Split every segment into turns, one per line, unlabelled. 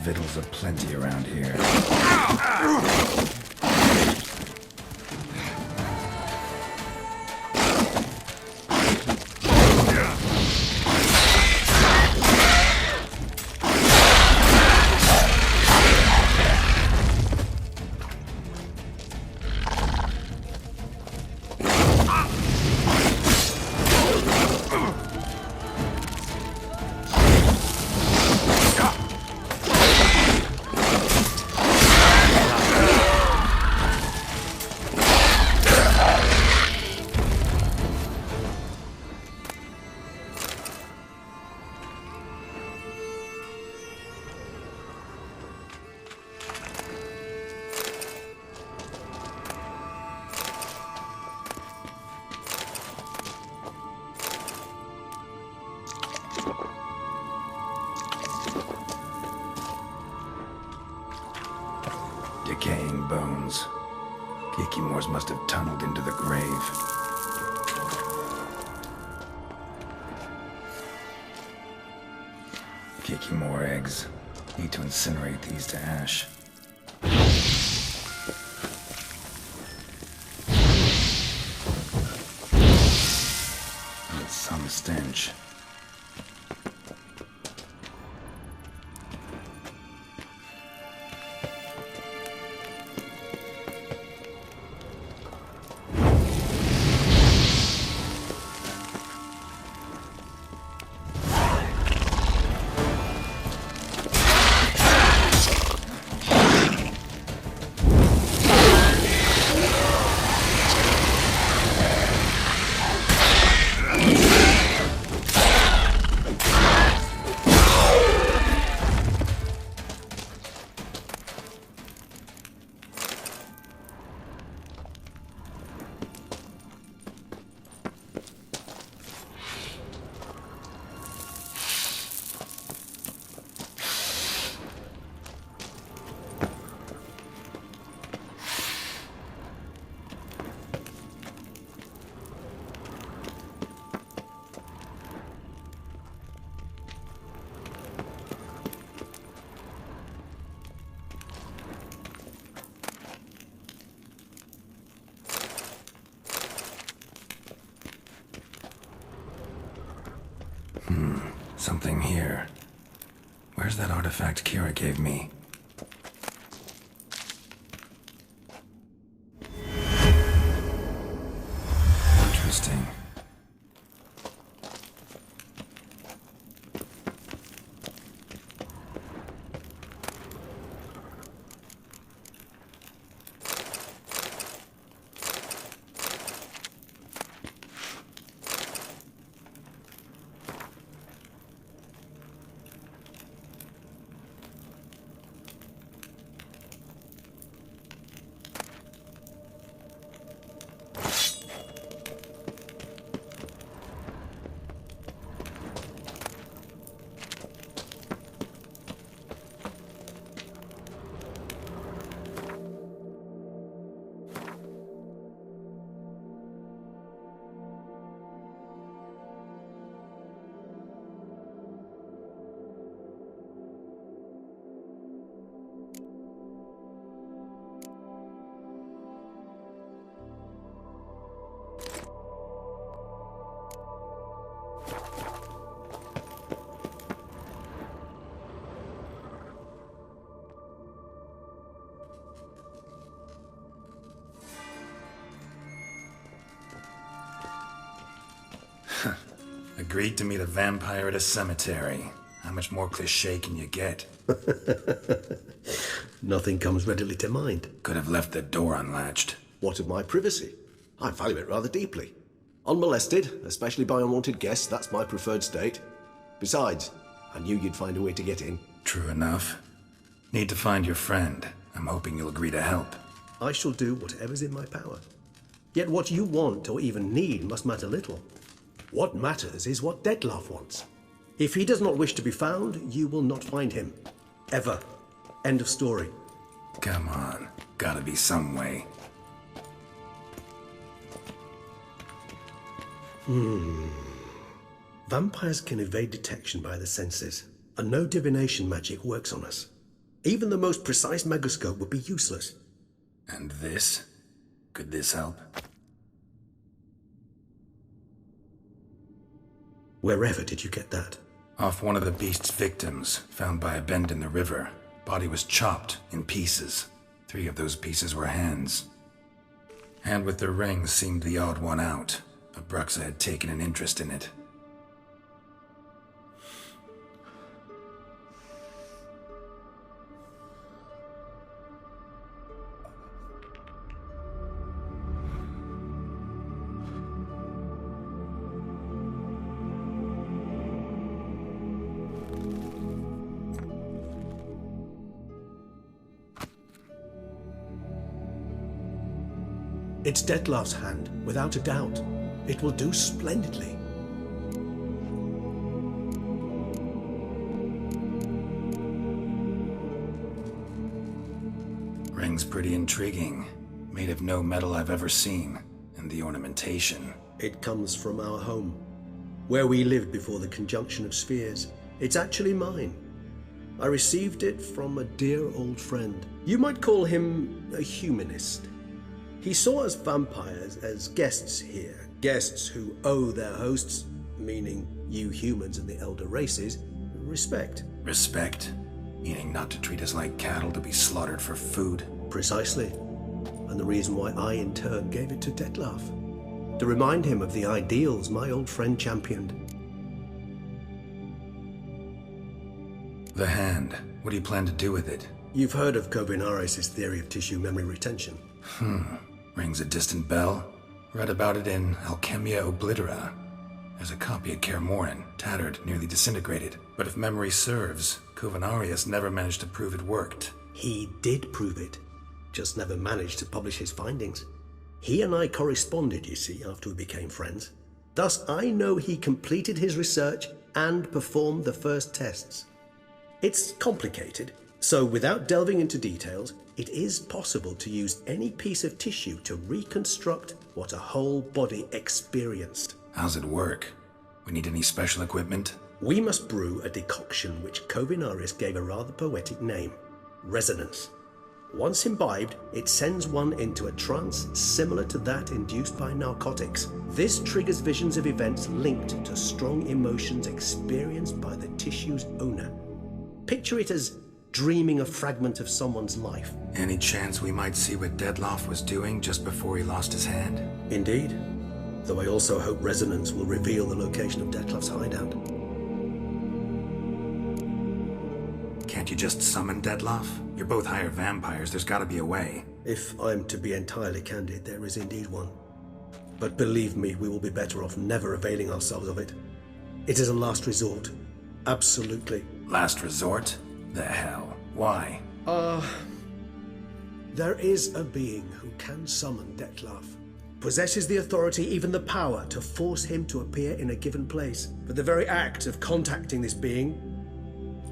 victuals aplenty around here. Decaying bones. Kikimores must have tunneled into the grave. Kikimore eggs. Need to incinerate these to ash. It's some stench. Something here. Where's that artifact Kira gave me? Interesting. Agreed to meet a vampire at a cemetery. How much more cliché can you get?
Nothing comes readily to mind.
Could have left the door unlatched.
What of my privacy? I value it rather deeply. Unmolested, especially by unwanted guests, that's my preferred state. Besides, I knew you'd find a way to get in.
True enough. Need to find your friend. I'm hoping you'll agree to help.
I shall do whatever's in my power. Yet what you want or even need must matter little. What matters is what Dettlaff wants. If he does not wish to be found, you will not find him. Ever. End of story.
Come on. Gotta be some way.
Vampires can evade detection by the senses, and no divination magic works on us. Even the most precise megascope would be useless.
And this? Could this help?
Wherever did you get that?
Off one of the beast's victims, found by a bend in the river. Body was chopped in pieces. 3 of those pieces were hands. Hand with the ring seemed the odd one out. Abruxa had taken an interest in it.
It's Dettlar's hand, without a doubt. It will do splendidly.
Ring's pretty intriguing. Made of no metal I've ever seen. And the ornamentation.
It comes from our home, where we lived before the conjunction of spheres. It's actually mine. I received it from a dear old friend. You might call him a humanist. He saw us vampires as guests here, guests who owe their hosts, meaning you humans and the elder races, respect.
Respect? Meaning not to treat us like cattle to be slaughtered for food?
Precisely. And the reason why I in turn gave it to Dettlar. To remind him of the ideals my old friend championed.
The hand. What do you plan to do with it?
You've heard of Kovinaris' theory of tissue memory retention.
Rings a distant bell. Read about it in Alchemia Oblitera. There's a copy at Kaer Morhen, tattered, nearly disintegrated. But if memory serves, Kovinaris never managed to prove it worked.
He did prove it, just never managed to publish his findings. He and I corresponded, you see, after we became friends. Thus, I know he completed his research and performed the first tests. It's complicated, so without delving into details, it is possible to use any piece of tissue to reconstruct what a whole body experienced.
How's it work? We need any special equipment?
We must brew a decoction which Kovinaris gave a rather poetic name, resonance. Once imbibed, it sends one into a trance similar to that induced by narcotics. This triggers visions of events linked to strong emotions experienced by the tissue's owner. Picture it as dreaming a fragment of someone's life.
Any chance we might see what Dettlar was doing just before he lost his hand?
Indeed. Though I also hope resonance will reveal the location of Dettlar's hideout.
Can't you just summon Dettlar? You're both higher vampires, there's gotta be a way.
If I'm to be entirely candid, there is indeed one. But believe me, we will be better off never availing ourselves of it. It is a last resort. Absolutely.
Last resort? The hell? Why?
There is a being who can summon Dettlar. Possesses the authority, even the power, to force him to appear in a given place. But the very act of contacting this being,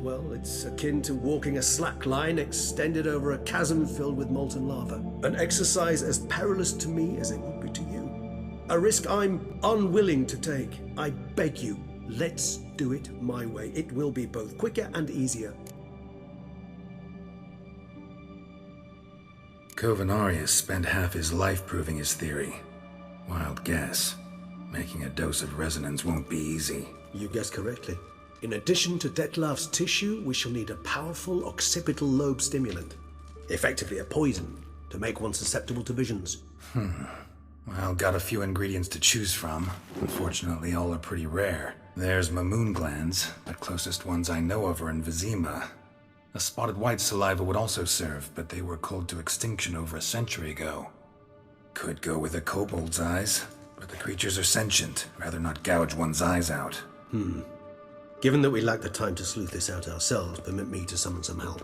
well, it's akin to walking a slack line extended over a chasm filled with molten lava. An exercise as perilous to me as it would be to you. A risk I'm unwilling to take. I beg you, let's do it my way. It will be both quicker and easier.
Kovinaris spent half his life proving his theory. Wild guess. Making a dose of resonance won't be easy.
You guessed correctly. In addition to Dettlar's tissue, we shall need a powerful occipital lobe stimulant. Effectively a poison, to make one susceptible to visions.
Well, got a few ingredients to choose from. Unfortunately, all are pretty rare. There's Mamoon glands, but closest ones I know of are in Vizima. A spotted white saliva would also serve, but they were culled to extinction over a century ago. Could go with a kobold's eyes, but the creatures are sentient. Rather not gouge one's eyes out.
Given that we lack the time to sleuth this out ourselves, permit me to summon some help.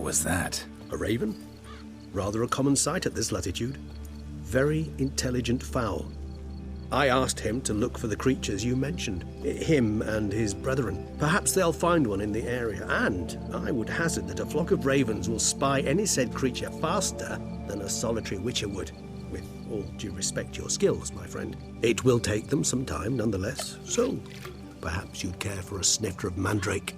was that?
A raven? Rather a common sight at this latitude. Very intelligent fowl. I asked him to look for the creatures you mentioned, him and his brethren. Perhaps they'll find one in the area, and I would hazard that a flock of ravens will spy any said creature faster than a solitary witcher would. With all due respect to your skills, my friend. It will take them some time, nonetheless, so perhaps you'd care for a snifter of mandrake.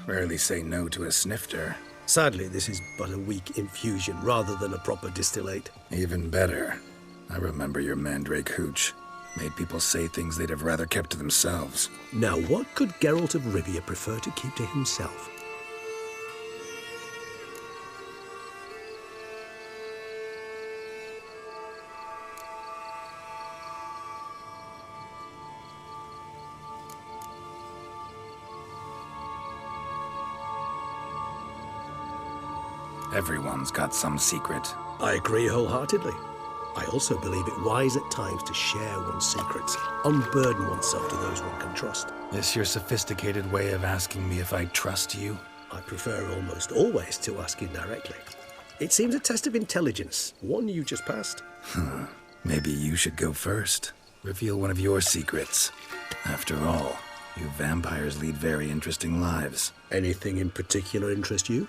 Rarely say no to a snifter.
Sadly, this is but a weak infusion rather than a proper distillate.
Even better. I remember your mandrake hooch. Made people say things they'd have rather kept to themselves.
Now, what could Geralt of Rivia prefer to keep to himself?
Everyone's got some secret.
I agree wholeheartedly. I also believe it wise at times to share one's secrets, unburden oneself to those one can trust.
This your sophisticated way of asking me if I trust you?
I prefer almost always to ask indirectly. It seems a test of intelligence, one you just passed.
Maybe you should go first. Reveal one of your secrets. After all, you vampires lead very interesting lives.
Anything in particular interest you?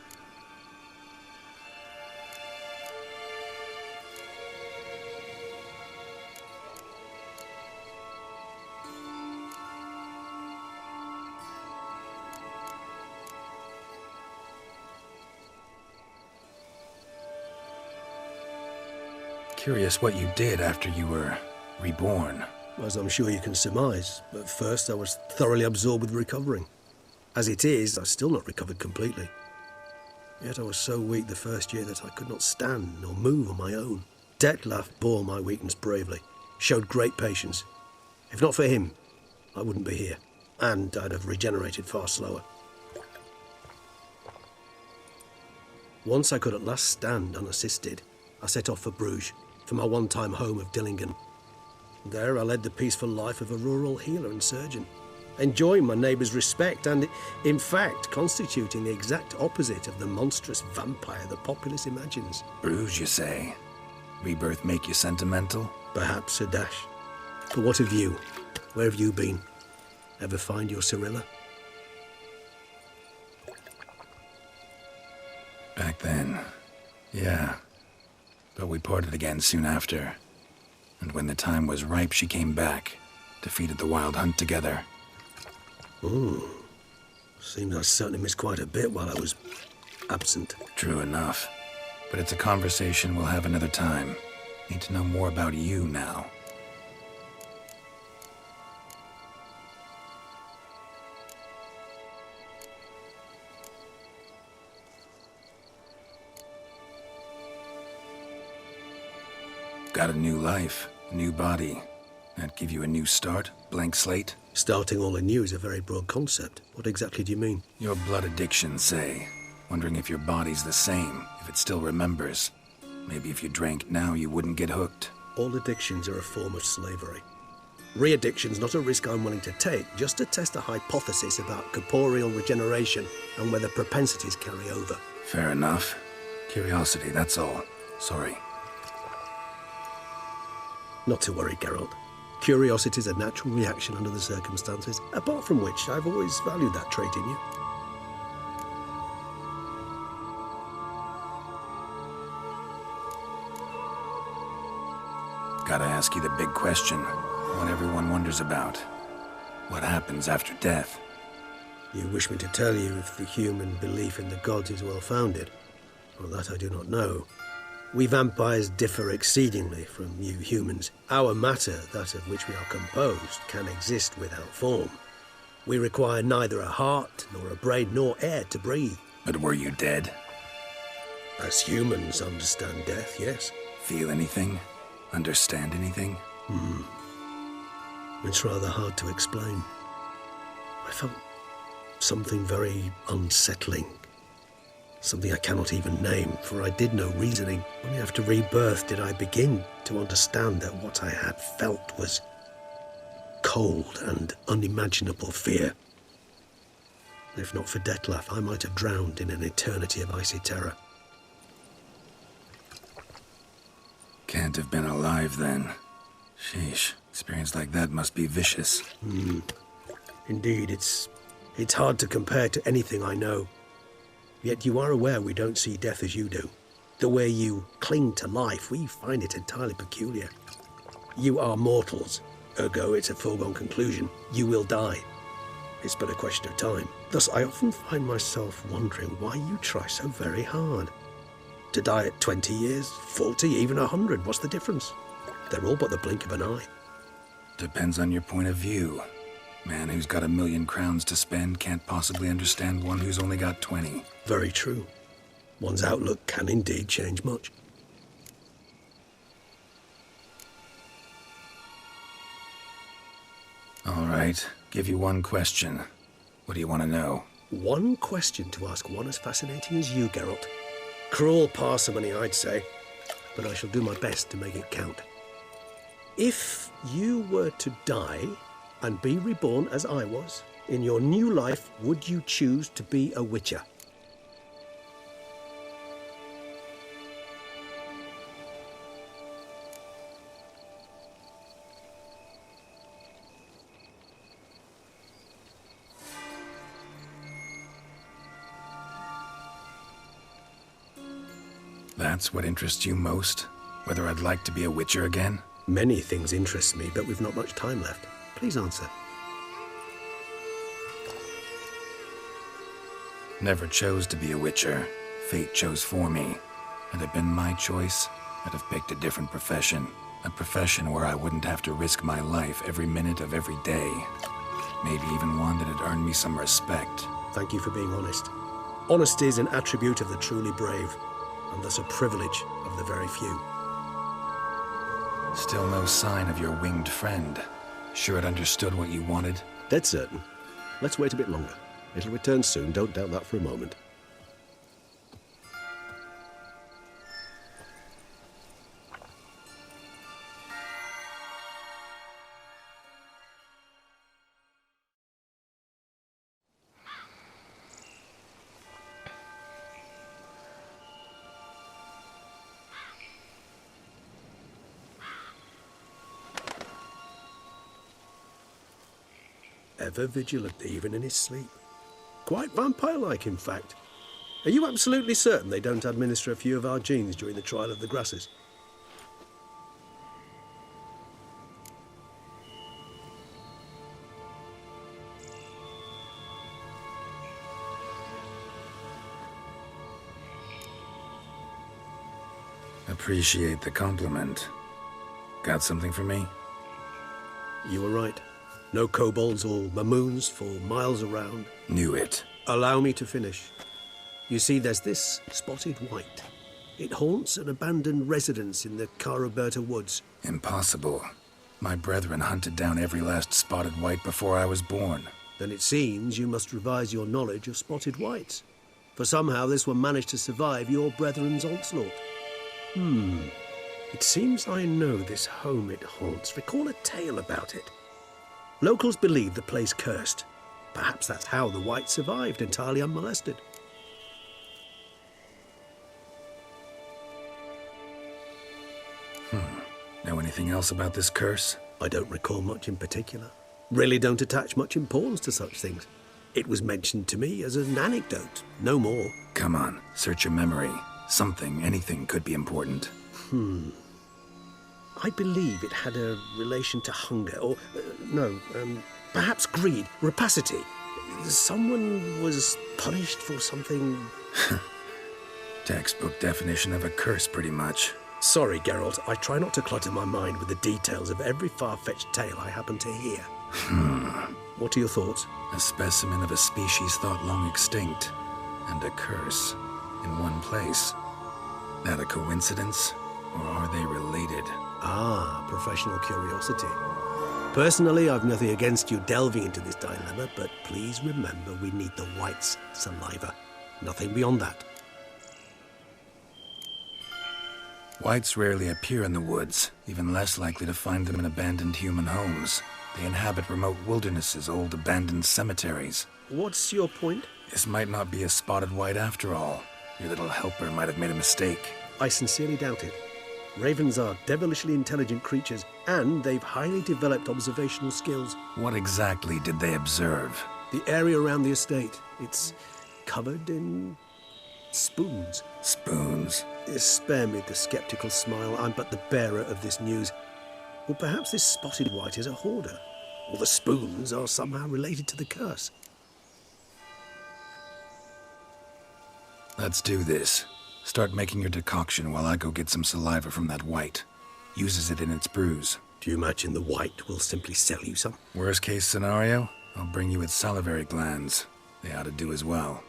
Curious what you did after you were reborn.
As I'm sure you can surmise, at first I was thoroughly absorbed with recovering. As it is, I've still not recovered completely. Yet I was so weak the first year that I could not stand nor move on my own. Detlef bore my weakness bravely, showed great patience. If not for him, I wouldn't be here, and I'd have regenerated far slower. Once I could at last stand unassisted, I set off for Bruges, for my one-time home of Dillingen. There I led the peaceful life of a rural healer and surgeon, enjoying my neighbours' respect and, in fact, constituting the exact opposite of the monstrous vampire the populace imagines.
Bruges, you say? Rebirth make you sentimental?
Perhaps a dash. But what of you? Where have you been? Ever find your Cirilla?
Back then, yeah. But we parted again soon after. And when the time was ripe, she came back. Defeated the Wild Hunt together.
Seems I certainly missed quite a bit while I was absent.
True enough. But it's a conversation we'll have another time. Need to know more about you now. Got a new life, a new body. That give you a new start? Blank slate?
Starting all anew is a very broad concept. What exactly do you mean?
Your blood addiction, say. Wondering if your body's the same, if it still remembers. Maybe if you drank now, you wouldn't get hooked.
All addictions are a form of slavery. Re-addiction's not a risk I'm willing to take, just to test a hypothesis about corporeal regeneration and whether propensities carry over.
Fair enough. Curiosity, that's all. Sorry.
Not to worry, Geralt. Curiosity is a natural reaction under the circumstances, apart from which I've always valued that trait in you.
Gotta ask you the big question, one everyone wonders about. What happens after death?
You wish me to tell you if the human belief in the gods is well founded? Well, that I do not know. We vampires differ exceedingly from you humans. Our matter, that of which we are composed, can exist without form. We require neither a heart, nor a brain, nor air to breathe.
But were you dead?
As humans understand death, yes.
Feel anything? Understand anything?
It's rather hard to explain. I felt something very unsettling. Something I cannot even name, for I did no reasoning. Only after rebirth did I begin to understand that what I had felt was cold and unimaginable fear. If not for Detlef, I might have drowned in an eternity of icy terror.
Can't have been alive then. Sheesh, experience like that must be vicious.
Indeed, it's hard to compare to anything I know. Yet you are aware we don't see death as you do. The way you cling to life, we find it entirely peculiar. You are mortals, ergo it's a foregone conclusion. You will die. It's but a question of time. Thus, I often find myself wondering why you try so very hard. To die at 20 years, 40, even 100, what's the difference? They're all but the blink of an eye.
Depends on your point of view. Man who's got 1,000,000 crowns to spend can't possibly understand one who's only got 20.
Very true. One's outlook can indeed change much.
All right, give you one question. What do you want to know?
One question to ask one as fascinating as you, Geralt. Cruel parsimony, I'd say, but I shall do my best to make it count. If you were to die and be reborn as I was, in your new life, would you choose to be a Witcher?
That's what interests you most? Whether I'd like to be a Witcher again?
Many things interest me, but we've not much time left. Please answer.
Never chose to be a Witcher. Fate chose for me. Had it been my choice, I'd have picked a different profession. A profession where I wouldn't have to risk my life every minute of every day. Maybe even one that had earned me some respect.
Thank you for being honest. Honesty is an attribute of the truly brave, and thus a privilege of the very few.
Still no sign of your winged friend. Sure it understood what you wanted?
Dead certain. Let's wait a bit longer. It'll return soon, don't doubt that for a moment. Ever vigilant, even in his sleep. Quite vampire-like, in fact. Are you absolutely certain they don't administer a few of our genes during the trial of the grasses?
Appreciate the compliment. Got something for me?
You were right. No kobolds or mamoons for miles around.
Knew it.
Allow me to finish. You see, there's this spotted white. It haunts an abandoned residence in the Caraberta woods.
Impossible. My brethren hunted down every last spotted white before I was born.
Then it seems you must revise your knowledge of spotted whites. For somehow this one managed to survive your brethren's onslaught. It seems I know this home it haunts. Recall a tale about it. Locals believe the place cursed. Perhaps that's how the white survived entirely unmolested.
Know anything else about this curse?
I don't recall much in particular. Really don't attach much importance to such things. It was mentioned to me as an anecdote, no more.
Come on, search your memory. Something, anything could be important.
I believe it had a relation to hunger, or, perhaps greed, rapacity. Someone was punished for something...
Textbook definition of a curse, pretty much.
Sorry, Geralt, I try not to clutter my mind with the details of every far-fetched tale I happen to hear. What are your thoughts?
A specimen of a species thought long extinct, and a curse, in one place. That a coincidence, or are they related?
Ah, professional curiosity. Personally, I've nothing against you delving into this dilemma, but please remember we need the white's saliva. Nothing beyond that.
Whites rarely appear in the woods, even less likely to find them in abandoned human homes. They inhabit remote wildernesses, old abandoned cemeteries.
What's your point?
This might not be a spotted white after all. Your little helper might have made a mistake.
I sincerely doubt it. Ravens are devilishly intelligent creatures, and they've highly developed observational skills.
What exactly did they observe?
The area around the estate, it's covered in spoons.
Spoons?
Spare me the skeptical smile. I'm but the bearer of this news. Or perhaps this spotted white is a hoarder. Or the spoons are somehow related to the curse.
Let's do this. Start making your decoction while I go get some saliva from that white. Uses it in its brews.
Do you imagine the white will simply sell you some?
Worst case scenario, I'll bring you its salivary glands. They ought to do as well.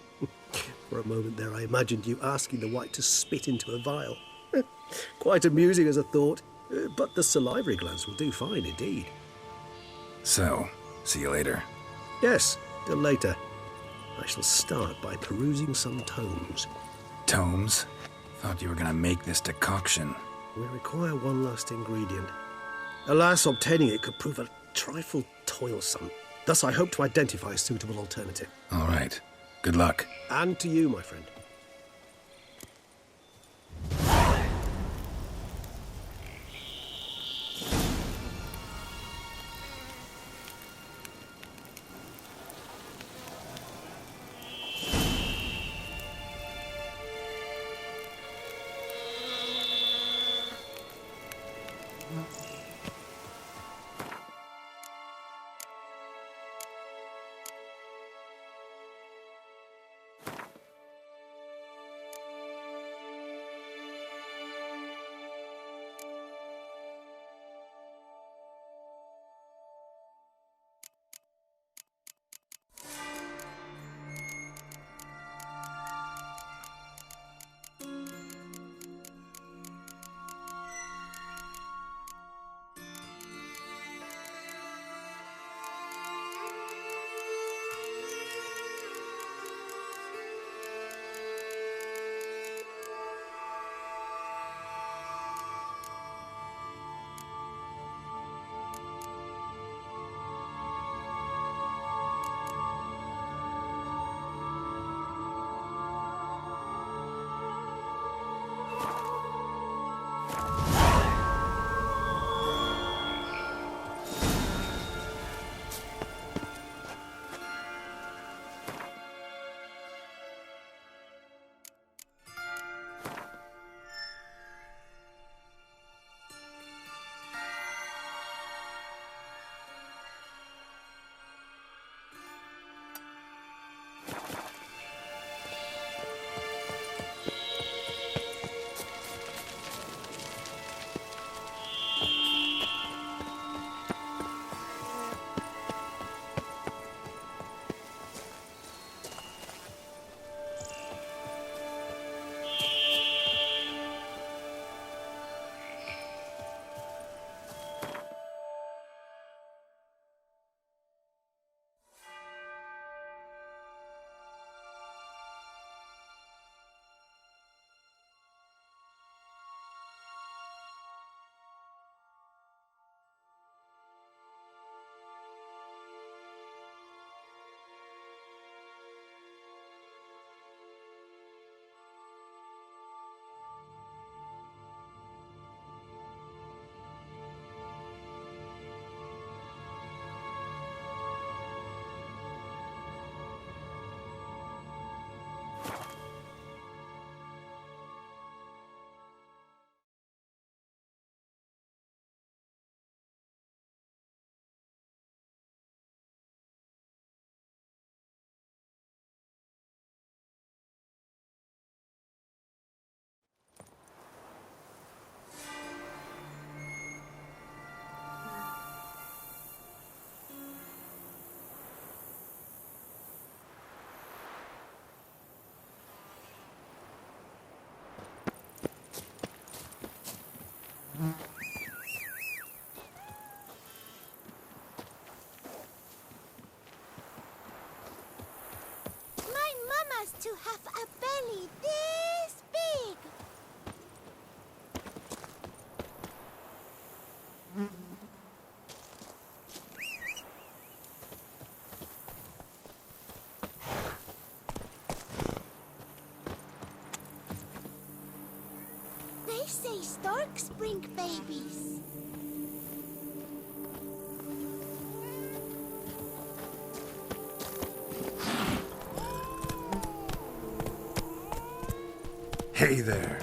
For a moment there, I imagined you asking the white to spit into a vial. Quite amusing as a thought, but the salivary glands will do fine indeed.
So, see you later.
Yes, till later. I shall start by perusing some tomes.
Tomes? Thought you were gonna make this decoction.
We require one last ingredient. Alas, obtaining it could prove a trifle toilsome. Thus, I hope to identify a suitable alternative.
All right. Good luck.
And to you, my friend.
To have a belly this big. They say storks bring babies.
Hey there.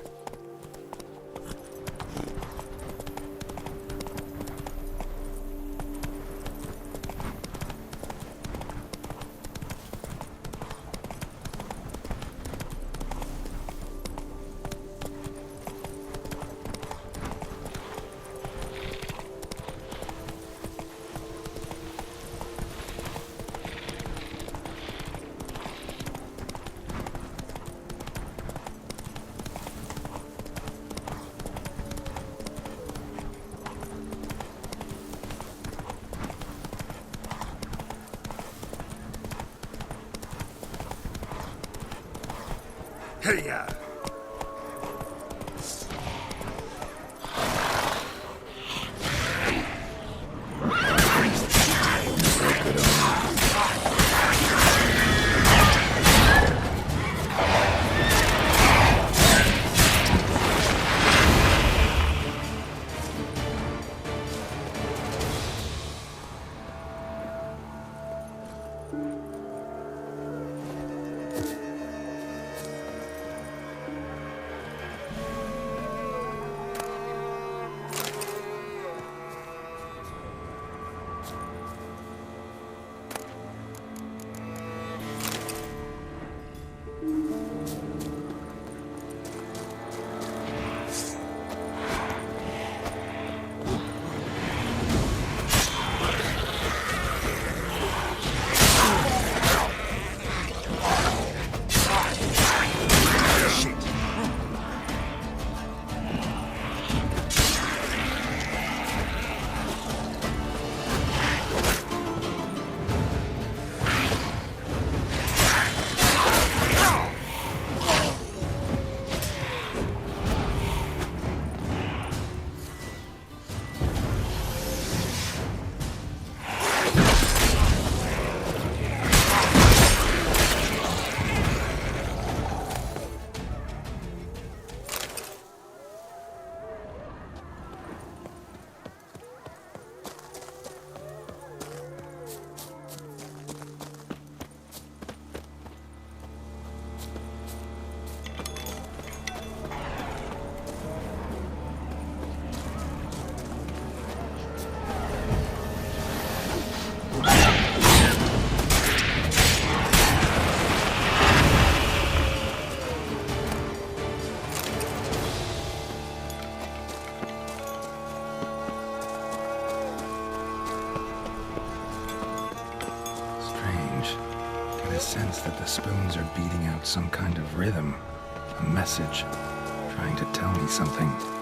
Hey-ya! I sense that the spoons are beating out some kind of rhythm, a message, trying to tell me something.